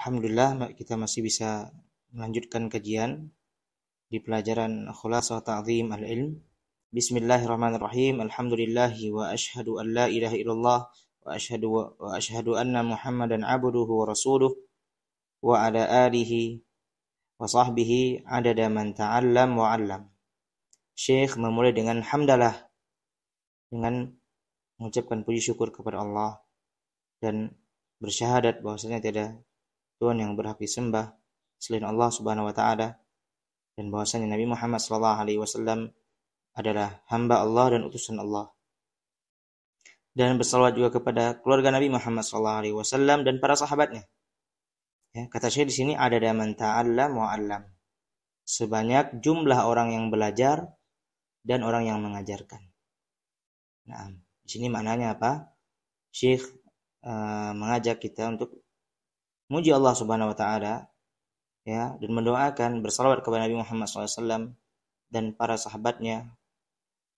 Alhamdulillah kita masih bisa melanjutkan kajian di pelajaran Khulasah Ta'zim al-Ilm. Bismillahirrahmanirrahim. Alhamdulillahi wa asyhadu an la ilaha illallah wa asyhadu anna Muhammadan abduhu wa rasuluh wa ala alihi wa sahbihi adada man ta'allam wa 'allam. Syekh memulai dengan hamdalah, dengan mengucapkan puji syukur kepada Allah dan bersyahadat bahwasanya tiada Tuhan yang berhak disembah selain Allah Subhanahu wa taala, dan bahwasanya Nabi Muhammad sallallahu alaihi wasallam adalah hamba Allah dan utusan Allah. Dan bersalawat juga kepada keluarga Nabi Muhammad sallallahu alaihi wasallam dan para sahabatnya. Ya, kata Syekh di sini ada man ta'allam wa 'allam. Sebanyak jumlah orang yang belajar dan orang yang mengajarkan. Nah, di sini maknanya apa? Syekh mengajak kita untuk muji Allah Subhanahu wa taala, ya, dan mendoakan bersalawat kepada Nabi Muhammad SAW dan para sahabatnya,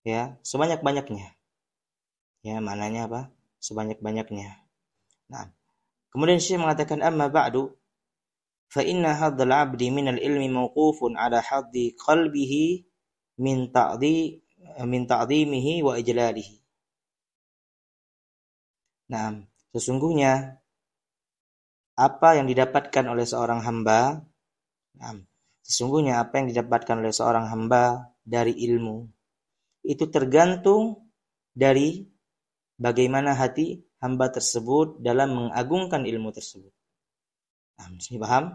ya, sebanyak-banyaknya. Ya, maknanya apa? Sebanyak-banyaknya. Nah, kemudian Syekh mengatakan amma ba'du fa inna hadzal 'abdi minal ilmi mawqufun 'ala haddi qalbihi min ta'dhimihi wa ijlalihi. Nah, sesungguhnya apa yang didapatkan oleh seorang hamba, sesungguhnya apa yang didapatkan oleh seorang hamba dari ilmu, itu tergantung dari bagaimana hati hamba tersebut dalam mengagungkan ilmu tersebut. Nah, ini paham?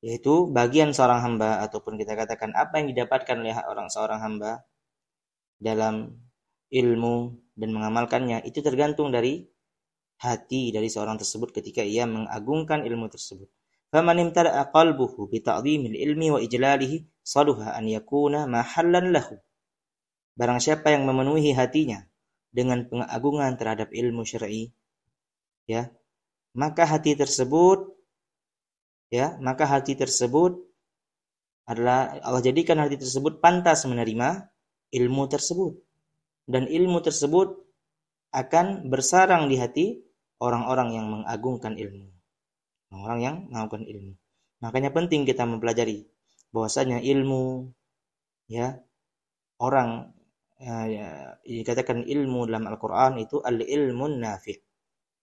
Yaitu bagian seorang hamba, ataupun kita katakan apa yang didapatkan oleh seorang hamba dalam ilmu dan mengamalkannya, itu tergantung dari hati dari seorang tersebut ketika ia mengagungkan ilmu tersebut. Faman imtala'a qalbuhu bi ta'dhimil ilmi wa ijlalihi saluha an yakuna mahallan lahu. Barang siapa yang memenuhi hatinya dengan pengagungan terhadap ilmu syar'i, ya, maka hati tersebut adalah Allah jadikan hati tersebut pantas menerima ilmu tersebut, dan ilmu tersebut akan bersarang di hati orang-orang yang mengagungkan ilmu. Orang yang mengagungkan ilmu. Makanya penting kita mempelajari bahwasanya ilmu, ya, orang dikatakan ilmu dalam Al-Qur'an itu al-ilmun nafi',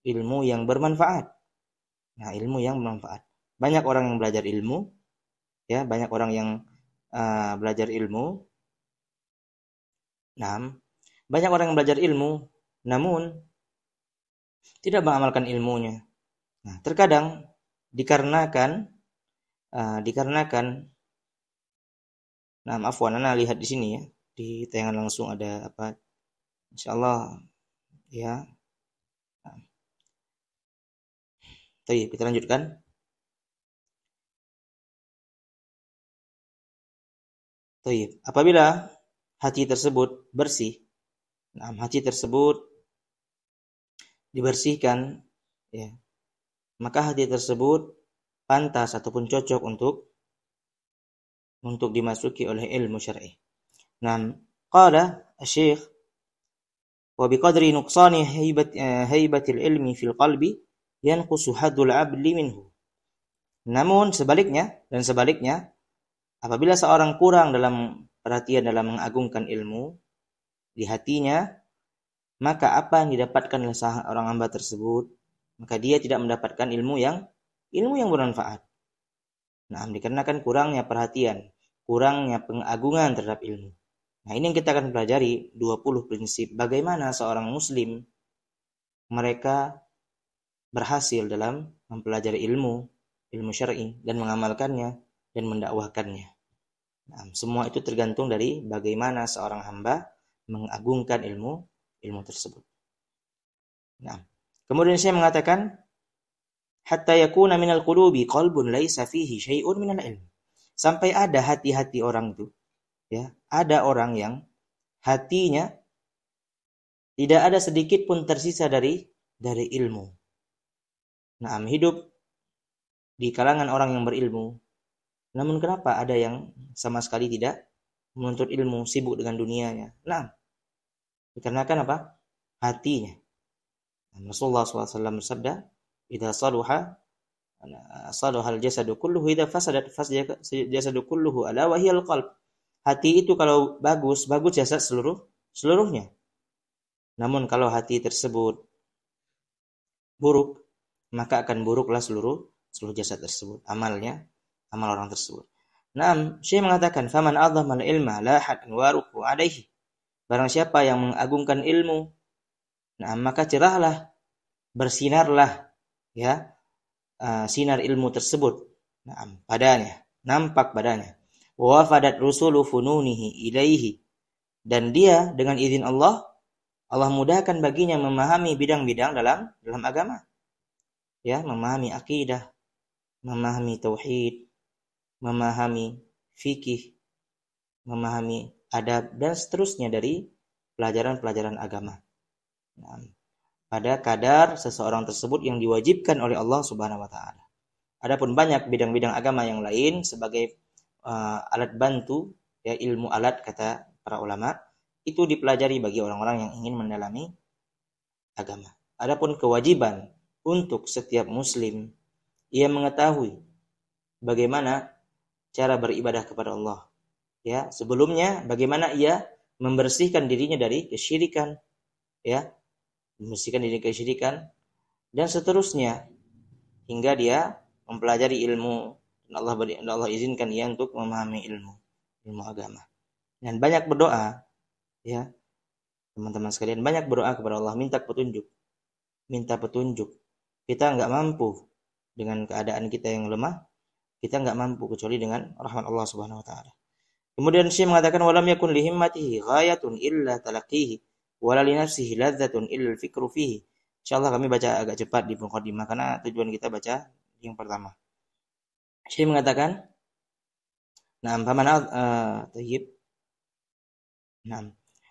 ilmu yang bermanfaat. Nah, ilmu yang bermanfaat. Banyak orang yang belajar ilmu, ya, banyak orang yang belajar ilmu. Nah, banyak orang yang belajar ilmu namun tidak mengamalkan ilmunya. Nah, terkadang dikarenakan ana lihat di sini, ya, di tayangan langsung ada apa? Insyaallah, ya. Baik, kita lanjutkan. Baik, apabila hati tersebut bersih, hati tersebut dibersihkan, ya, maka hati tersebut pantas ataupun cocok untuk dimasuki oleh ilmu syar'i. Nah, qala asy-syekh wa biqadri nuqsani haibatil ilmi fil qalbi yanqusu haddul 'abdi minhu. Namun sebaliknya, apabila seorang kurang dalam perhatian dalam mengagungkan ilmu di hatinya, maka apa yang didapatkan oleh orang hamba tersebut, maka dia tidak mendapatkan ilmu yang bermanfaat. Nah, dikarenakan kurangnya perhatian, kurangnya pengagungan terhadap ilmu. Nah, ini yang kita akan pelajari 20 prinsip bagaimana seorang muslim mereka berhasil dalam mempelajari ilmu syar'i dan mengamalkannya dan mendakwahkannya. Nah, semua itu tergantung dari bagaimana seorang hamba mengagungkan ilmu tersebut. Nah, kemudian saya mengatakan hatta yakuna minal qulubi qalbun laisa fihi syai'un minal ilm. Sampai ada hati-hati orang itu, ya, ada orang yang hatinya tidak ada sedikit pun tersisa dari ilmu. Nah, hidup di kalangan orang yang berilmu. Namun kenapa ada yang sama sekali tidak menuntut ilmu, sibuk dengan dunianya? Nah, dikarenakan apa? Hatinya. Rasulullah SAW bersabda, "Idza saluha Salahal jasadu kulluhu idza fasadat jasadu kulluhu ala wa hiyal qalb. Hati itu kalau bagus jasad seluruhnya. Namun kalau hati tersebut buruk, maka akan buruklah seluruh jasad tersebut, amal orang tersebut. Naam, Syekh mengatakan, "Faman 'azzama al-ilma lahat anwaruhu 'alaihi." Barang siapa yang mengagungkan ilmu, maka cerahlah, bersinarlah ya sinar ilmu tersebut padanya, nampak padanya. Wa fadat rusulu fununihi ilaihi, dan dia dengan izin Allah mudahkan baginya memahami bidang-bidang dalam agama. Ya, memahami akidah, memahami tauhid, memahami fikih, memahami adab dan seterusnya dari pelajaran-pelajaran agama. Pada kadar seseorang tersebut yang diwajibkan oleh Allah Subhanahu wa taala. Adapun banyak bidang-bidang agama yang lain sebagai alat bantu, ya, ilmu alat kata para ulama, itu dipelajari bagi orang-orang yang ingin mendalami agama. Adapun kewajiban untuk setiap muslim, ia mengetahui bagaimana cara beribadah kepada Allah. Ya, sebelumnya bagaimana ia membersihkan dirinya dari kesyirikan, ya, membersihkan diri kesyirikan dan seterusnya hingga dia mempelajari ilmu dan Allah izinkan ia untuk memahami ilmu agama. Dan banyak berdoa, ya teman-teman sekalian, banyak berdoa kepada Allah, minta petunjuk. Kita enggak mampu dengan keadaan kita yang lemah, kita enggak mampu kecuali dengan rahmat Allah Subhanahu wa taala. Kemudian Syekh mengatakan, walam yakun li himmatihi ghayatun illa talaqihi wala li nafsihi ladzatun illa al-fikru fihi. Insyaallah kami baca agak cepat di muqaddimah karena tujuan kita baca yang pertama. Syekh mengatakan,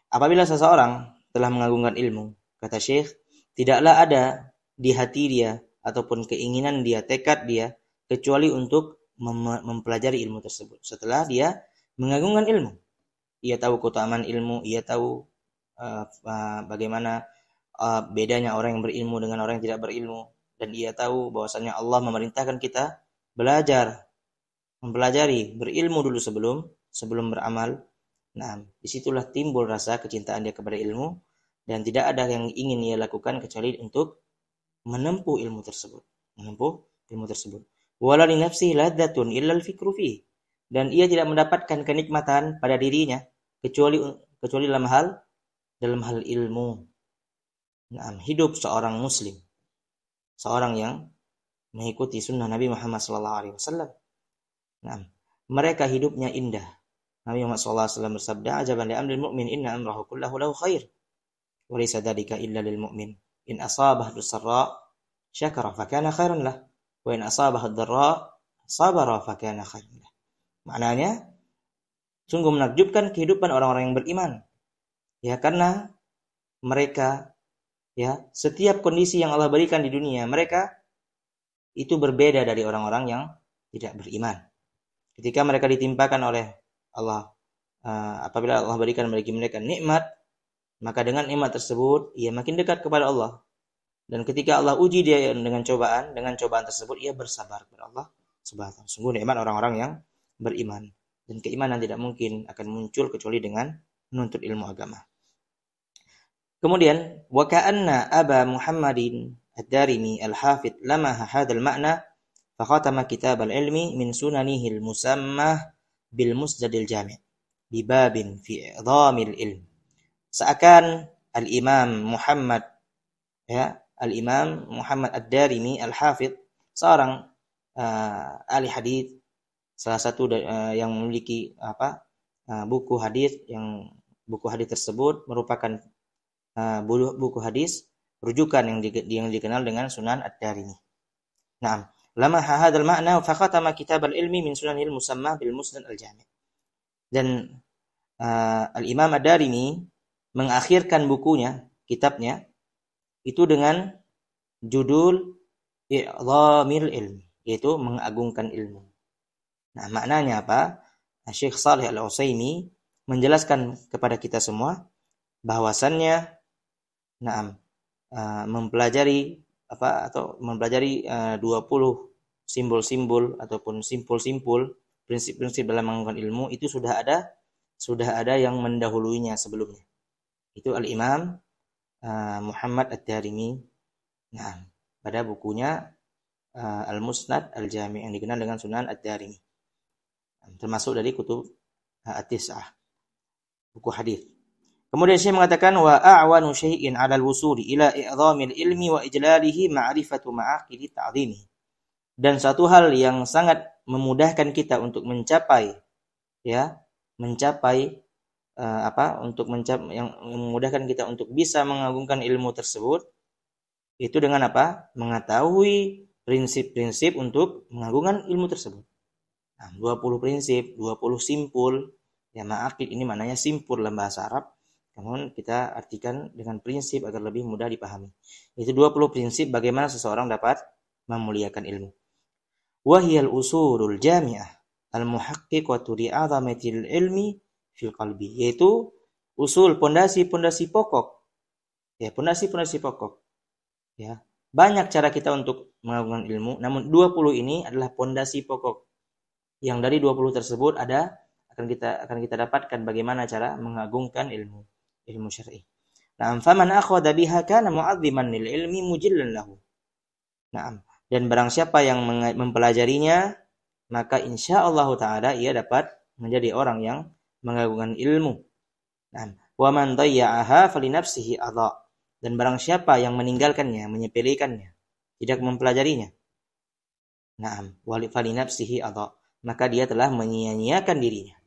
apabila seseorang telah mengagungkan ilmu, kata Syekh, tidaklah ada di hati dia ataupun keinginan dia, tekad dia, kecuali untuk mempelajari ilmu tersebut. Setelah dia mengagungkan ilmu, ia tahu keutamaan ilmu, ia tahu bagaimana bedanya orang yang berilmu dengan orang yang tidak berilmu, dan ia tahu bahwasanya Allah memerintahkan kita mempelajari, berilmu dulu sebelum beramal. Nah, disitulah timbul rasa kecintaan dia kepada ilmu, dan tidak ada yang ingin ia lakukan kecuali untuk menempuh ilmu tersebut. Wala li nafsihi ladzatun illa al-fikru fihi, dan ia tidak mendapatkan kenikmatan pada dirinya kecuali dalam hal ilmu. Nah, hidup seorang muslim, seorang yang mengikuti sunnah Nabi Muhammad SAW. Nah, mereka hidupnya indah. Nabi Muhammad SAW bersabda, "Ajaban li amril mu'min, inna amrahu kullahu lahu khair, wa laysa dzalika illa lil mu'min. In asabahu sarra syakara fakana khairan lah, wa in asabahu dharra sabara fakana khairan lah." Maknanya, sungguh menakjubkan kehidupan orang-orang yang beriman. Ya, karena mereka, ya, setiap kondisi yang Allah berikan di dunia, mereka itu berbeda dari orang-orang yang tidak beriman. Ketika mereka ditimpakan oleh Allah, apabila Allah berikan bagi mereka nikmat, maka dengan nikmat tersebut ia makin dekat kepada Allah. Dan ketika Allah uji dia dengan cobaan tersebut, ia bersabar kepada Allah Subhanahu wa taala. Sungguh nikmat orang-orang yang beriman. Dan keimanan tidak mungkin akan muncul kecuali dengan menuntut ilmu agama. Kemudian, wa ka'anna Aba Muhammadin ad-Darimi al-Hafidh lamaha hadzal ma'na fa khatama kitab al-ilmi min sunanihi al-musammah bil musnadil jami' bi babin fi idhamil ilm. Seakan al-Imam Muhammad ad-Darimi al-Hafidh, seorang ahli hadis, salah satu yang memiliki buku hadis tersebut merupakan buku hadis rujukan yang dikenal dengan Sunan Ad-Darimi. Naam, lama hadzal ma'na fa khatama kitab al-ilmi min sunanil musamma bil musnad al-jami'. Dan al-Imam Ad-Darimi mengakhirkan kitabnya itu dengan judul I'dhamil ilm, yaitu mengagungkan ilmu. Nah, maknanya apa? Syekh Shalih Al-Utsaimin menjelaskan kepada kita semua bahwasannya mempelajari 20 simbol-simbol ataupun simpul-simpul, prinsip-prinsip dalam mengagungkan ilmu itu sudah ada yang mendahulunya sebelumnya. Itu Al-Imam Muhammad Ad-Darimi. Nah, pada bukunya Al-Musnad Al-Jami' yang dikenal dengan Sunan Ad-Darimi. Termasuk dari kutub At-Tis'ah, buku hadis. Kemudian Syekh mengatakan wa a'wanu syai'in 'ala al-wusuli ila i'dhamil ilmi wa ijlalihi ma'rifatu ma'aqili ta'dhimi. Dan satu hal yang sangat memudahkan kita untuk mencapai yang memudahkan kita untuk bisa mengagungkan ilmu tersebut itu dengan apa? Mengetahui prinsip-prinsip untuk mengagungkan ilmu tersebut. Nah, 20 prinsip, 20 simpul. Ya, ma'aqid ini maknanya simpul dalam bahasa Arab. Namun kita artikan dengan prinsip agar lebih mudah dipahami. Itu 20 prinsip bagaimana seseorang dapat memuliakan ilmu. Wahiyal usulul jami'ah al-muhaqqiqatu li'azamatil ilmi fil qalbi, yaitu usul, pondasi-pondasi pokok. Ya, pondasi-pondasi pokok. Ya, banyak cara kita untuk mengagungkan ilmu, namun 20 ini adalah pondasi pokok. Yang dari 20 tersebut akan kita dapatkan bagaimana cara mengagungkan ilmu syar'i. Na'am, faman akhadha biha kana mu'azziman lil ilmi mujillan lahu. Na'am, dan barang siapa yang mempelajarinya, maka insyaallah taala ia dapat menjadi orang yang mengagungkan ilmu. Na'am, wa man dayya'aha falinafsihi adha. Dan barang siapa yang meninggalkannya, menyepelekannya, tidak mempelajarinya, na'am, wa falinafsihi adha, maka dia telah menyia-nyiakan dirinya.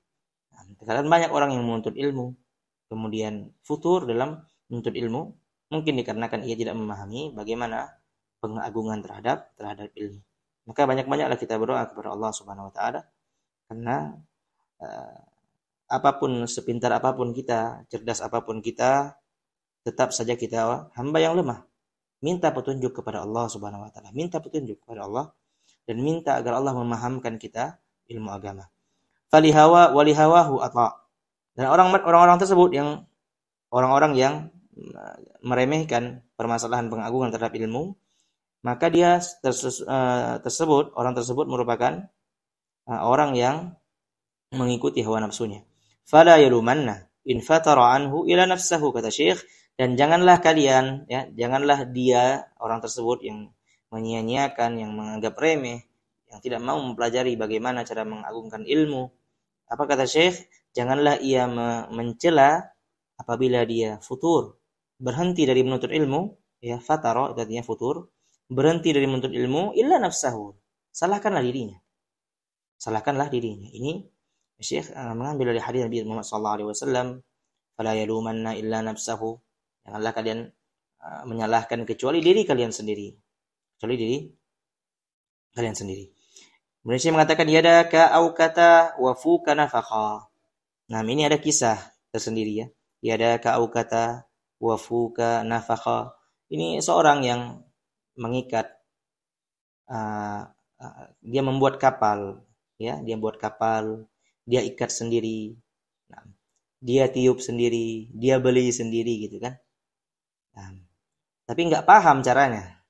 Na'am, terkadang banyak orang yang menuntut ilmu kemudian futur dalam menuntut ilmu, mungkin dikarenakan ia tidak memahami bagaimana pengagungan terhadap ilmu. Maka banyak-banyaklah kita berdoa kepada Allah Subhanahu wa taala, karena apapun, sepintar apapun kita, cerdas apapun kita, tetap saja kita hamba yang lemah. Minta petunjuk kepada Allah Subhanahu wa taala, minta petunjuk kepada Allah dan minta agar Allah memahamkan kita ilmu agama. Falihawa walihawahu ata. Dan orang-orang tersebut orang-orang yang meremehkan permasalahan pengagungan terhadap ilmu, maka orang tersebut merupakan orang yang mengikuti hawa nafsunya. Fala yalumanna in fatara anhu ila nafsahu, kata Syekh, dan janganlah dia orang tersebut yang menyia-nyiakan, yang menganggap remeh, yang tidak mau mempelajari bagaimana cara mengagungkan ilmu. Apa kata Syekh? Janganlah ia mencela apabila dia futur, berhenti dari menuntut ilmu, ya, fatara itu artinya futur, berhenti dari menuntut ilmu, illa nafsahu. Salahkanlah dirinya. Ini Syekh mengambil dari hadis Nabi Muhammad sallallahu alaihi wasallam, fala yalumanna illa nafsahu. Janganlah kalian menyalahkan kecuali diri kalian sendiri. Kemudian Syekh mengatakan yadaka aukata wa fuka nafakha. Nah, ini ada kisah tersendiri ya. Yadaka aukata wa fuka nafakha. Ini seorang yang mengikat, dia membuat kapal, ya, dia ikat sendiri, nah, dia tiup sendiri, dia beli sendiri gitu kan. Nah, tapi nggak paham caranya,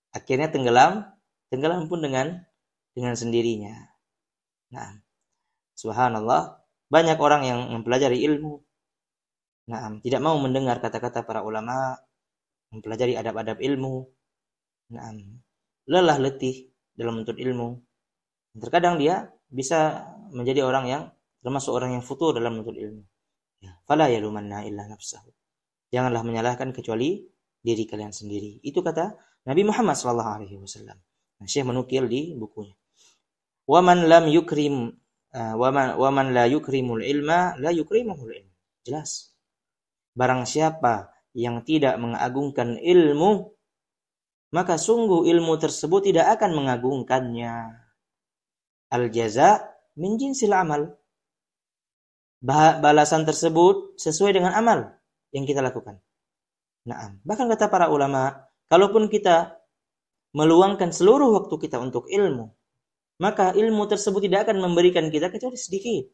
akhirnya tenggelam pun dengan sendirinya. Nah, subhanallah, banyak orang yang mempelajari ilmu, nah, tidak mau mendengar kata-kata para ulama, mempelajari adab-adab ilmu, nah, lelah letih dalam menuntut ilmu. Terkadang dia bisa menjadi orang yang termasuk orang yang futur dalam menuntut ilmu. Fala yalumanna illa nafsahu. Janganlah menyalahkan kecuali diri kalian sendiri. Itu kata Nabi Muhammad sallallahu alaihi wasallam. Syekh menukil di bukunya. Wa man la yukrimul ilma la yukrimuhul ilm. Jelas. Barang siapa yang tidak mengagungkan ilmu, maka sungguh ilmu tersebut tidak akan mengagungkannya. Al-jaza min jinsil amal. Balasan tersebut sesuai dengan amal yang kita lakukan. Nah, bahkan kata para ulama, kalaupun kita meluangkan seluruh waktu kita untuk ilmu, maka ilmu tersebut tidak akan memberikan kita kecuali sedikit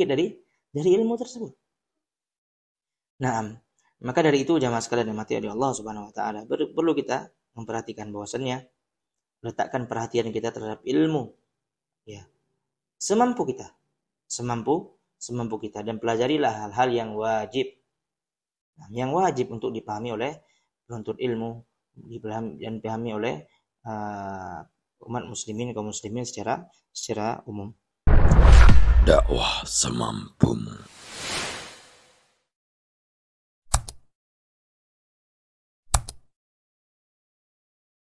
dari ilmu tersebut. Nah, maka dari itu jamaah sekalian yang mati oleh Allah Subhanahu wa taala, perlu kita memperhatikan bahwasannya letakkan perhatian kita terhadap ilmu, ya, semampu kita, semampu kita, dan pelajarilah hal-hal yang wajib. Yang wajib untuk dipahami oleh penuntut ilmu, dan dipahami oleh umat muslimin, kaum muslimin secara umum. Dakwah semampumu.